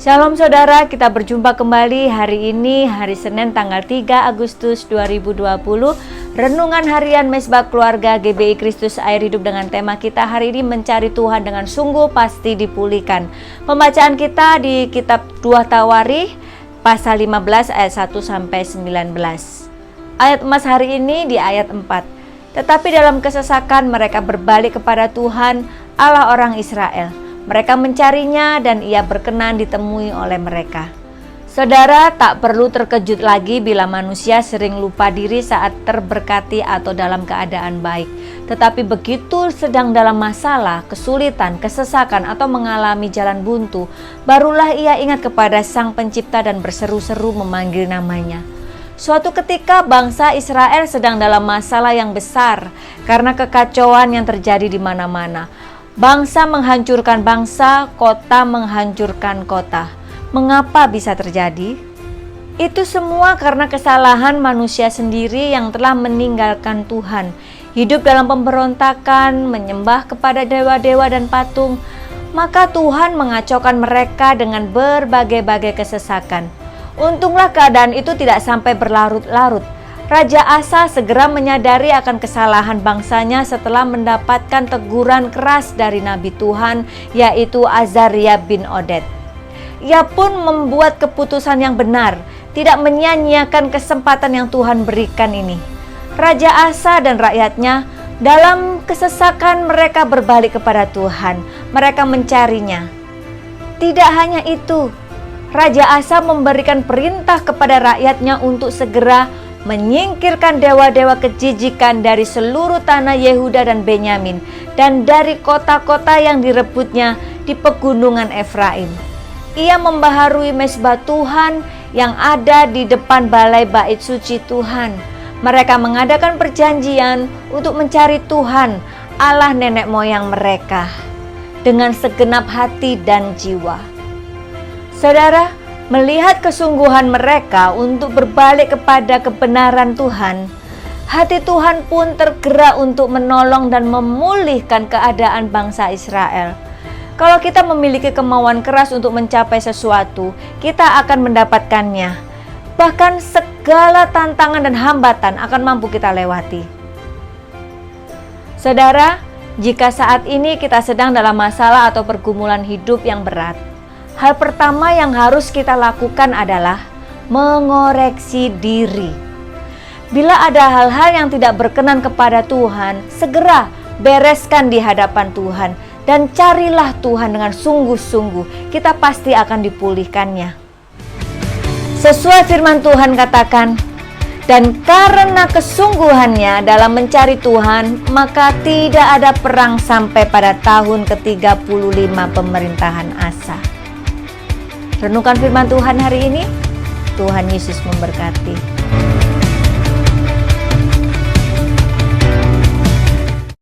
Shalom saudara, kita berjumpa kembali hari ini, hari Senin tanggal 3 Agustus 2020. Renungan harian Mesbah Keluarga GBI Kristus Air Hidup dengan tema kita hari ini mencari Tuhan dengan sungguh pasti dipulihkan. Pembacaan kita di kitab 2 Tawarikh pasal 15 ayat 1 sampai 19. Ayat emas hari ini di ayat 4. Tetapi dalam kesesakan mereka berbalik kepada Tuhan Allah orang Israel. Mereka mencarinya dan ia berkenan ditemui oleh mereka. Saudara, tak perlu terkejut lagi bila manusia sering lupa diri saat terberkati atau dalam keadaan baik. Tetapi begitu sedang dalam masalah, kesulitan, kesesakan atau mengalami jalan buntu, barulah ia ingat kepada Sang Pencipta dan berseru-seru memanggil namanya. Suatu ketika bangsa Israel sedang dalam masalah yang besar karena kekacauan yang terjadi di mana-mana. Bangsa menghancurkan bangsa, kota menghancurkan kota. Mengapa bisa terjadi? Itu semua karena kesalahan manusia sendiri yang telah meninggalkan Tuhan, hidup dalam pemberontakan, menyembah kepada dewa-dewa dan patung. Maka Tuhan mengacaukan mereka dengan berbagai-bagai kesesakan. Untunglah keadaan itu tidak sampai berlarut-larut. Raja Asa segera menyadari akan kesalahan bangsanya setelah mendapatkan teguran keras dari Nabi Tuhan, yaitu Azaria bin Oded. Ia pun membuat keputusan yang benar, tidak menyia-nyiakan kesempatan yang Tuhan berikan ini. Raja Asa dan rakyatnya dalam kesesakan mereka berbalik kepada Tuhan, mereka mencarinya. Tidak hanya itu, Raja Asa memberikan perintah kepada rakyatnya untuk segera menyingkirkan dewa-dewa kejijikan dari seluruh tanah Yehuda dan Benyamin dan dari kota-kota yang direbutnya di pegunungan Efraim. Ia membaharui mesbah Tuhan yang ada di depan balai bait suci Tuhan. Mereka mengadakan perjanjian untuk mencari Tuhan, Allah nenek moyang mereka, dengan segenap hati dan jiwa. Saudara, melihat kesungguhan mereka untuk berbalik kepada kebenaran Tuhan, hati Tuhan pun tergerak untuk menolong dan memulihkan keadaan bangsa Israel. Kalau kita memiliki kemauan keras untuk mencapai sesuatu, kita akan mendapatkannya. Bahkan segala tantangan dan hambatan akan mampu kita lewati. Saudara, jika saat ini kita sedang dalam masalah atau pergumulan hidup yang berat, hal pertama yang harus kita lakukan adalah mengoreksi diri. Bila ada hal-hal yang tidak berkenan kepada Tuhan, segera bereskan di hadapan Tuhan dan carilah Tuhan dengan sungguh-sungguh. Kita pasti akan dipulihkannya. Sesuai firman Tuhan katakan, dan karena kesungguhannya dalam mencari Tuhan, maka tidak ada perang sampai pada tahun ke-35 pemerintahan Asa. Renungkan firman Tuhan hari ini. Tuhan Yesus memberkati.